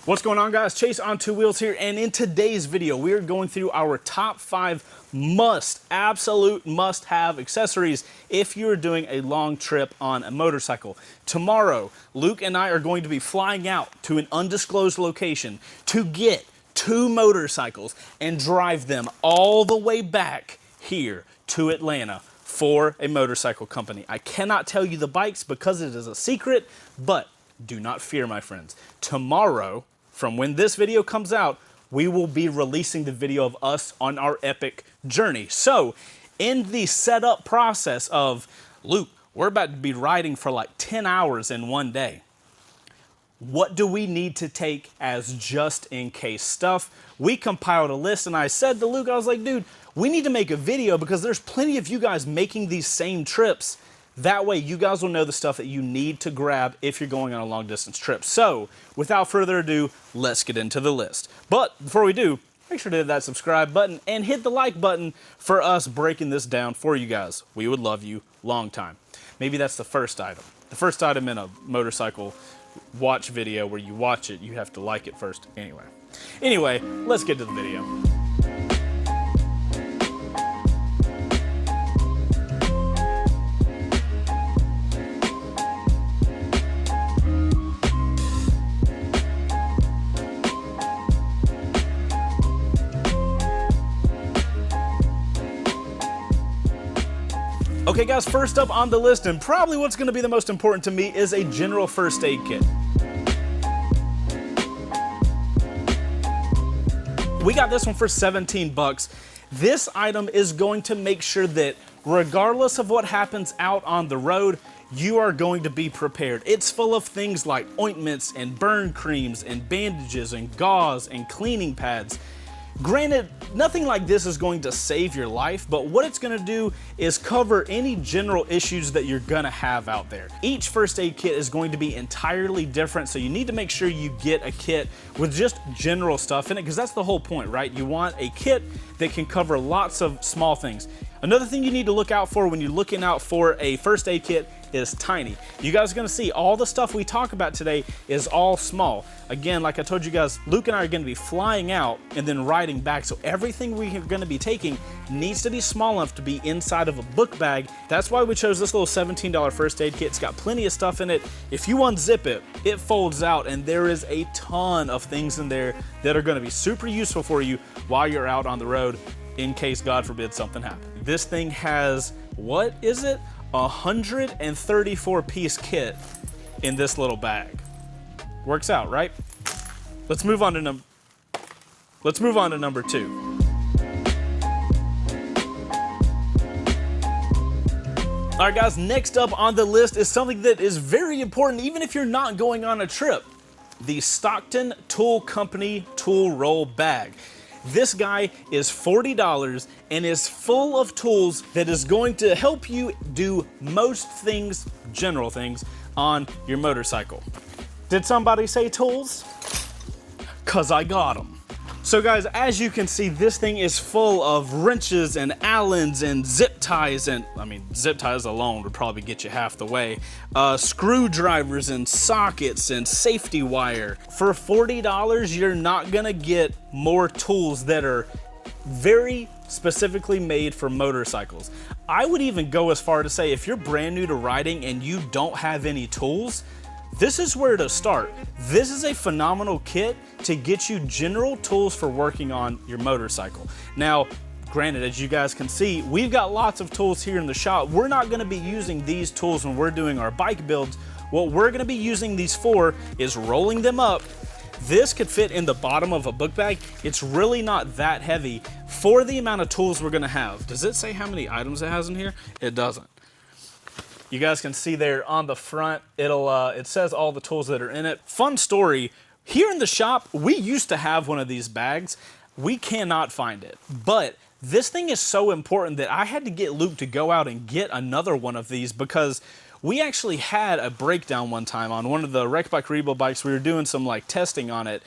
What's going on, guys? Chase on Two Wheels here, and in today's video we are going through our top 5 absolute must-have accessories if you're doing a long trip on a motorcycle. Tomorrow, Luke and I are going to be flying out to an undisclosed location to get 2 motorcycles and drive them all the way back here to Atlanta for a motorcycle company. I cannot tell you the bikes because it is a secret, but do not fear, my friends. Tomorrow, from when this video comes out, we will be releasing the video of us on our epic journey. So, in the setup process of, Luke, we're about to be riding for like 10 hours in one day. What do we need to take as just in case stuff? We compiled a list, and I said to Luke, I was like, dude, we need to make a video because there's plenty of you guys making these same trips. That way you guys will know the stuff that you need to grab if you're going on a long distance trip. So without further ado, let's get into the list. But before we do, make sure to hit that subscribe button and hit the like button for us breaking this down for you guys. We would love you long time. Maybe that's the first item. The first item in a motorcycle watch video where you watch it, you have to like it first. Anyway, let's get to the video. Okay guys, first up on the list, and probably what's going to be the most important to me, is a general first aid kit. We got this one for 17 bucks. This item is going to make sure that regardless of what happens out on the road, you are going to be prepared. It's full of things like ointments and burn creams and bandages and gauze and cleaning pads. Granted, nothing like this is going to save your life, but what it's going to do is cover any general issues that you're going to have out there. Each first aid kit is going to be entirely different, so you need to make sure you get a kit with just general stuff in it, because that's the whole point, right? You want a kit that can cover lots of small things. Another thing you need to look out for when you're looking out for a first aid kit is tiny. You guys are gonna see all the stuff we talk about today is all small. Again, like I told you guys, Luke and I are gonna be flying out and then riding back, so everything we are gonna be taking needs to be small enough to be inside of a book bag. That's why we chose this little $17 first aid kit. It's got plenty of stuff in it. If you unzip it, it folds out, and there is a ton of things in there that are gonna be super useful for you while you're out on the road in case, God forbid, something happens. This thing has, what is it? 134 piece kit in this little bag. Works out, right? Let's move on to number 2. All right, guys, next up on the list is something that is very important even if you're not going on a trip. The Stockton Tool Company Tool Roll Bag. This guy is $40 and is full of tools that is going to help you do most things, general things, on your motorcycle. Did somebody say tools? 'Cause I got them. So guys, as you can see, this thing is full of wrenches and Allens and zip ties, and I mean, zip ties alone would probably get you half the way. Screwdrivers and sockets and safety wire. For $40, you're not gonna get more tools that are very specifically made for motorcycles. I would even go as far to say if you're brand new to riding and you don't have any tools, this is where to start. This is a phenomenal kit to get you general tools for working on your motorcycle. Now, granted, as you guys can see, we've got lots of tools here in the shop. We're not gonna be using these tools when we're doing our bike builds. What we're gonna be using these for is rolling them up. This could fit in the bottom of a book bag. It's really not that heavy for the amount of tools we're gonna have. Does it say how many items it has in here? It doesn't. You guys can see there on the front, it says all the tools that are in it. Fun story, here in the shop, we used to have one of these bags. We cannot find it, but this thing is so important that I had to get Luke to go out and get another one of these because we actually had a breakdown one time on one of the Wreck Bike Rebuild bikes. We were doing some like testing on it.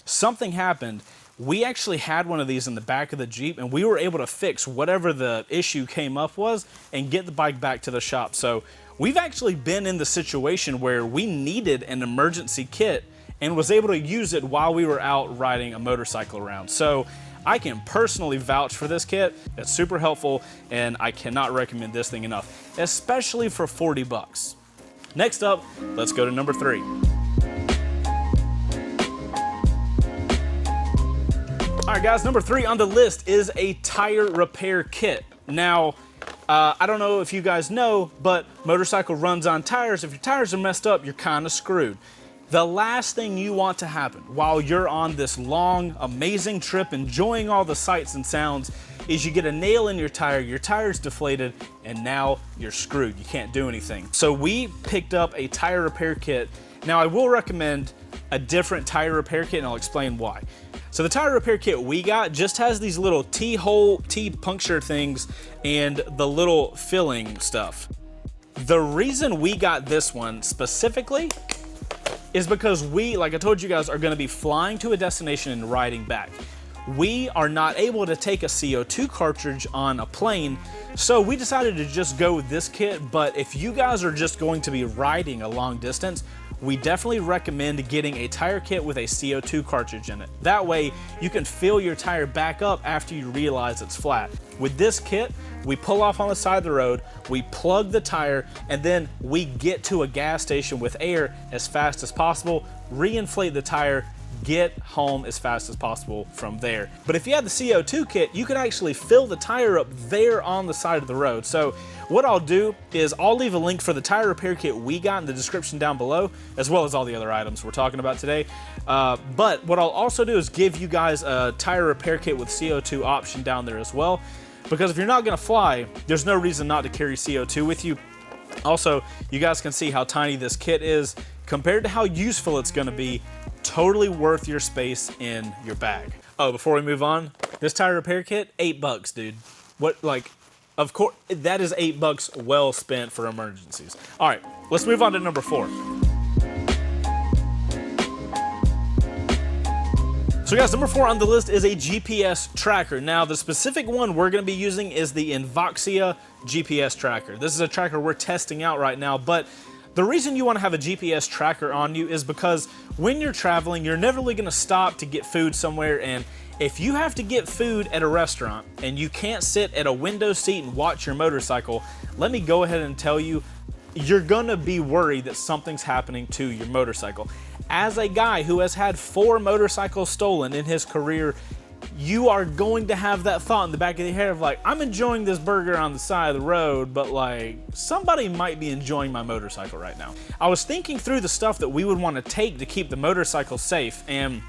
Something happened. We actually had one of these in the back of the Jeep, and we were able to fix whatever the issue came up was and get the bike back to the shop. So we've actually been in the situation where we needed an emergency kit and was able to use it while we were out riding a motorcycle around. So I can personally vouch for this kit. It's super helpful, and I cannot recommend this thing enough, especially for 40 bucks. Next up, let's go to number 3. All right, guys, number 3 on the list is a tire repair kit. Now, I don't know if you guys know, but motorcycle runs on tires. If your tires are messed up, you're kind of screwed. The last thing you want to happen while you're on this long, amazing trip, enjoying all the sights and sounds, is you get a nail in your tire's deflated, and now you're screwed. You can't do anything. So we picked up a tire repair kit. Now, I will recommend a different tire repair kit, and I'll explain why. So the tire repair kit we got just has these little T-puncture things and the little filling stuff. The reason we got this one specifically is because we, like I told you guys, are gonna be flying to a destination and riding back. We are not able to take a CO2 cartridge on a plane, so we decided to just go with this kit. But if you guys are just going to be riding a long distance, we definitely recommend getting a tire kit with a CO2 cartridge in it. That way, you can fill your tire back up after you realize it's flat. With this kit, we pull off on the side of the road, we plug the tire, and then we get to a gas station with air as fast as possible, reinflate the tire, get home as fast as possible from there. But if you have the CO2 kit, you can actually fill the tire up there on the side of the road. So what I'll do is I'll leave a link for the tire repair kit we got in the description down below, as well as all the other items we're talking about today. But what I'll also do is give you guys a tire repair kit with CO2 option down there as well, because if you're not gonna fly, there's no reason not to carry CO2 with you. Also, you guys can see how tiny this kit is compared to how useful it's gonna be. Totally worth your space in your bag. Oh, before we move on, this tire repair kit, $8, dude. What, like, of course, that is $8 well spent for emergencies. All right, let's move on to number 4. So guys, number 4 on the list is a GPS tracker. Now, the specific one we're gonna be using is the Invoxia GPS tracker. This is a tracker we're testing out right now, but the reason you want to have a GPS tracker on you is because when you're traveling, you're never really going to stop to get food somewhere, and if you have to get food at a restaurant and you can't sit at a window seat and watch your motorcycle, let me go ahead and tell you, you're going to be worried that something's happening to your motorcycle. As a guy who has had 4 motorcycles stolen in his career, you are going to have that thought in the back of your head of like, I'm enjoying this burger on the side of the road, but like, somebody might be enjoying my motorcycle right now. I was thinking through the stuff that we would want to take to keep the motorcycle safe, and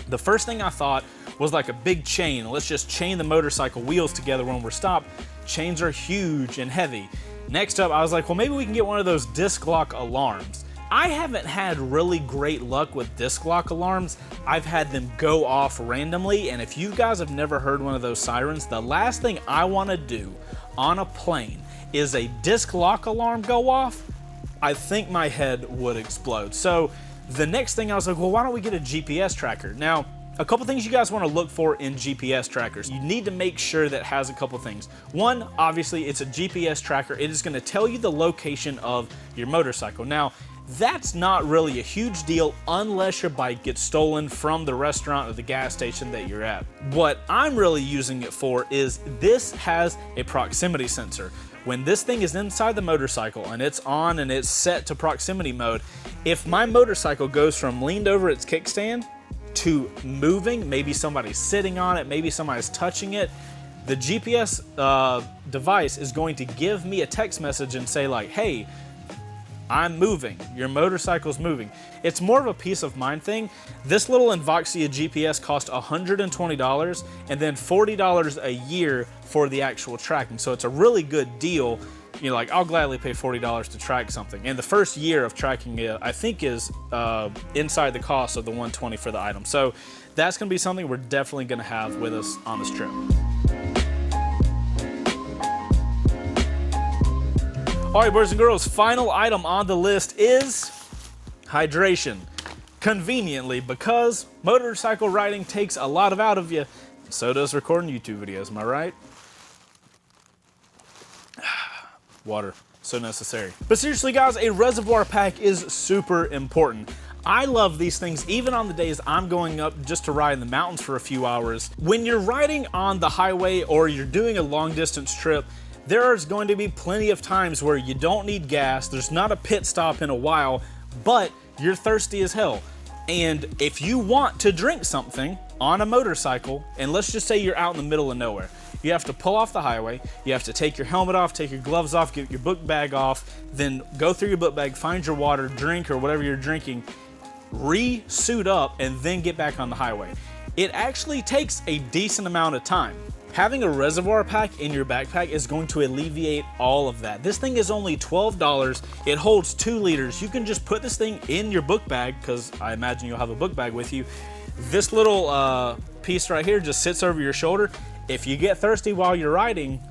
the first thing I thought was like a big chain. Let's just chain the motorcycle wheels together when we're stopped. Chains are huge and heavy. Next up, I was like, well, maybe we can get one of those disc lock alarms. I haven't had really great luck with disc lock alarms. I've had them go off randomly, and if you guys have never heard one of those sirens, the last thing I want to do on a plane is a disc lock alarm go off. I think my head would explode. So the next thing I was like, well, why don't we get a GPS tracker? Now, a couple things you guys want to look for in GPS trackers. You need to make sure that it has a couple things. One, obviously, it's a GPS tracker. It is going to tell you the location of your motorcycle. Now, that's not really a huge deal unless your bike gets stolen from the restaurant or the gas station that you're at. What I'm really using it for is this has a proximity sensor. When this thing is inside the motorcycle and it's on and it's set to proximity mode, if my motorcycle goes from leaned over its kickstand to moving, maybe somebody's sitting on it, maybe somebody's touching it, the GPS device is going to give me a text message and say like, hey, I'm moving, your motorcycle's moving. It's more of a peace of mind thing. This little Invoxia GPS cost $120 and then $40 a year for the actual tracking. So it's a really good deal. You know, like I'll gladly pay $40 to track something. And the first year of tracking it, I think is inside the cost of the $120 for the item. So that's gonna be something we're definitely gonna have with us on this trip. All right, boys and girls, final item on the list is hydration. Conveniently, because motorcycle riding takes a lot out of you, so does recording YouTube videos, am I right? Water, so necessary. But seriously guys, a reservoir pack is super important. I love these things even on the days I'm going up just to ride in the mountains for a few hours. When you're riding on the highway or you're doing a long distance trip, there's going to be plenty of times where you don't need gas, there's not a pit stop in a while, but you're thirsty as hell. And if you want to drink something on a motorcycle, and let's just say you're out in the middle of nowhere, you have to pull off the highway, you have to take your helmet off, take your gloves off, get your book bag off, then go through your book bag, find your water, drink or whatever you're drinking, re-suit up, and then get back on the highway. It actually takes a decent amount of time. Having a Reservoir Pack in your backpack is going to alleviate all of that. This thing is only $12. It holds 2 liters. You can just put this thing in your book bag, because I imagine you'll have a book bag with you. This little piece right here just sits over your shoulder. If you get thirsty while you're riding,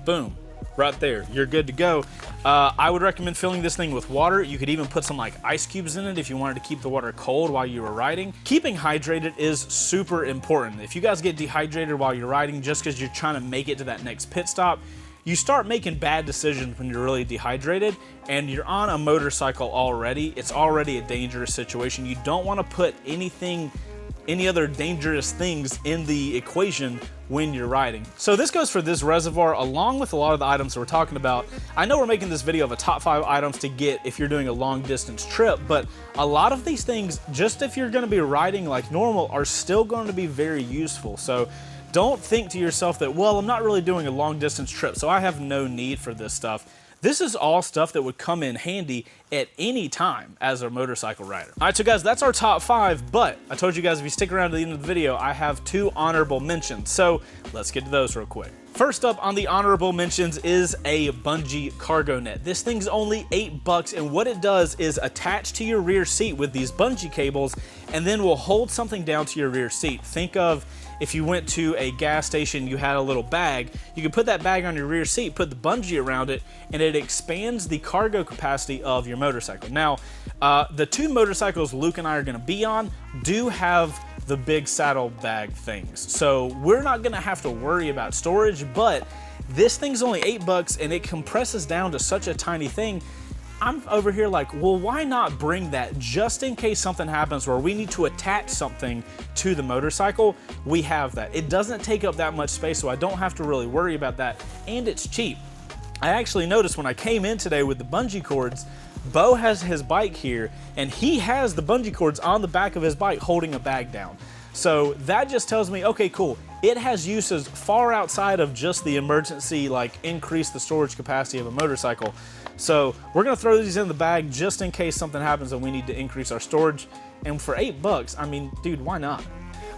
boom, right there, you're good to go. I would recommend filling this thing with water. You could even put some like ice cubes in it if you wanted to keep the water cold while you were riding. Keeping hydrated is super important. If you guys get dehydrated while you're riding just because you're trying to make it to that next pit stop, you start making bad decisions when you're really dehydrated and you're on a motorcycle already. It's already a dangerous situation. You don't want to put any other dangerous things in the equation when you're riding. So this goes for this reservoir along with a lot of the items that we're talking about. I know we're making this video of a top 5 items to get if you're doing a long distance trip, but a lot of these things, just if you're gonna be riding like normal, are still going to be very useful. So don't think to yourself that, well, I'm not really doing a long distance trip, so I have no need for this stuff. This is all stuff that would come in handy at any time as a motorcycle rider. All right, so guys, that's our top 5, but I told you guys if you stick around to the end of the video, I have 2 honorable mentions. So let's get to those real quick. First up on the honorable mentions is a bungee cargo net. This thing's only $8, and what it does is attach to your rear seat with these bungee cables and then will hold something down to your rear seat. Think of if you went to a gas station, you had a little bag, you can put that bag on your rear seat, put the bungee around it, and it expands the cargo capacity of your motorcycle. Now, the 2 motorcycles Luke and I are gonna be on do have the big saddle bag things. So we're not gonna have to worry about storage, but this thing's only $8 and it compresses down to such a tiny thing. I'm over here like, well, why not bring that just in case something happens where we need to attach something to the motorcycle? We have that. It doesn't take up that much space, so I don't have to really worry about that, and it's cheap. I actually noticed when I came in today with the bungee cords, Bo has his bike here, and he has the bungee cords on the back of his bike holding a bag down. So that just tells me, okay, cool. It has uses far outside of just the emergency, like increase the storage capacity of a motorcycle. So we're gonna throw these in the bag just in case something happens and we need to increase our storage. And for $8, I mean, dude, why not?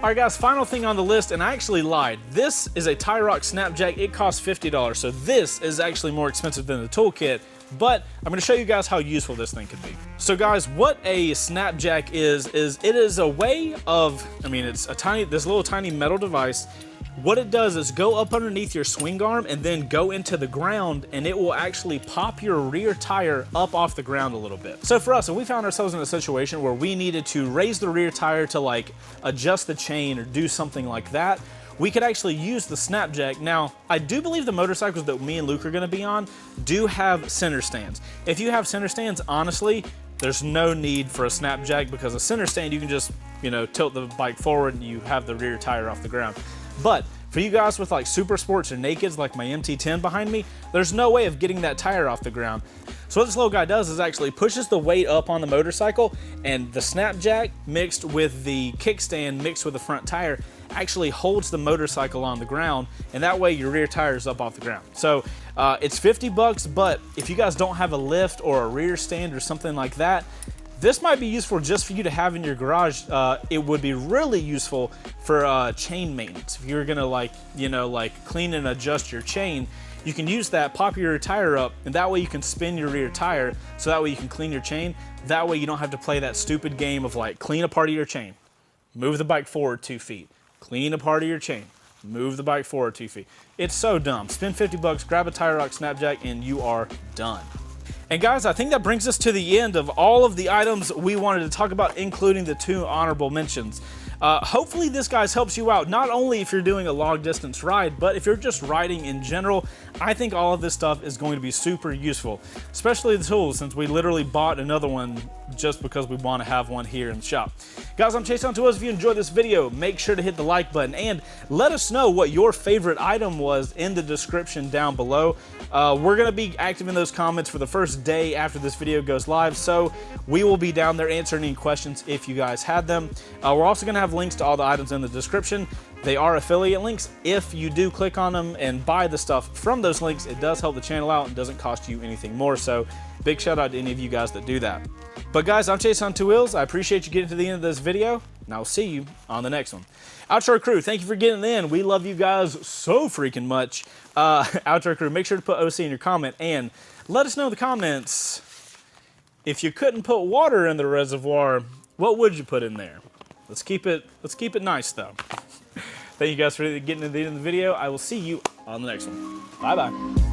All right, guys, final thing on the list, and I actually lied. This is a Tie Rock Snapjack. It costs $50, so this is actually more expensive than the toolkit, but I'm gonna show you guys how useful this thing could be. So guys, what a Snapjack is it is a way of, I mean, it's this little tiny metal device. What it does is go up underneath your swing arm and then go into the ground, and it will actually pop your rear tire up off the ground a little bit. So for us, if we found ourselves in a situation where we needed to raise the rear tire to like adjust the chain or do something like that, we could actually use the Snapjack. Now, I do believe the motorcycles that me and Luke are gonna be on do have center stands. If you have center stands, honestly, there's no need for a Snapjack, because a center stand, you can just, you know, tilt the bike forward and you have the rear tire off the ground. But for you guys with like super sports or nakeds like my MT-10 behind me, there's no way of getting that tire off the ground. So what this little guy does is actually pushes the weight up on the motorcycle, and the Snapjack mixed with the kickstand mixed with the front tire actually holds the motorcycle on the ground, and that way your rear tire is up off the ground. So it's $50, but if you guys don't have a lift or a rear stand or something like that, this might be useful just for you to have in your garage. It would be really useful for chain maintenance. If you're gonna like clean and adjust your chain, you can use that, pop your tire up, and that way you can spin your rear tire, so that way you can clean your chain. That way you don't have to play that stupid game of like, clean a part of your chain, move the bike forward 2 feet, clean a part of your chain, move the bike forward 2 feet. It's so dumb. Spend $50, grab a Tie Rock Snapjack, and you are done. And guys, I think that brings us to the end of all of the items we wanted to talk about, including the 2 honorable mentions. Hopefully this, guys, helps you out, not only if you're doing a long distance ride, but if you're just riding in general. I think all of this stuff is going to be super useful, especially the tools, since we literally bought another one just because we want to have one here in the shop. Guys, I'm Chaseontwowheels. If you enjoyed this video, make sure to hit the like button and let us know what your favorite item was in the description down below. We're going to be active in those comments for the first day after this video goes live, so we will be down there answering any questions if you guys had them. We're also going to have links to all the items in the description. They are affiliate links. If you do click on them and buy the stuff from those links, it does help the channel out and doesn't cost you anything more. So big shout out to any of you guys that do that. But guys, I'm Chaseontwowheels. I appreciate you getting to the end of this video, and I'll see you on the next one. Outro crew, thank you for getting in. We love you guys so freaking much. Outro crew, make sure to put OC in your comment and let us know in the comments, if you couldn't put water in the reservoir, what would you put in there? Let's keep it nice though. Thank you guys for getting to the end of the video. I will see you on the next one. Bye bye.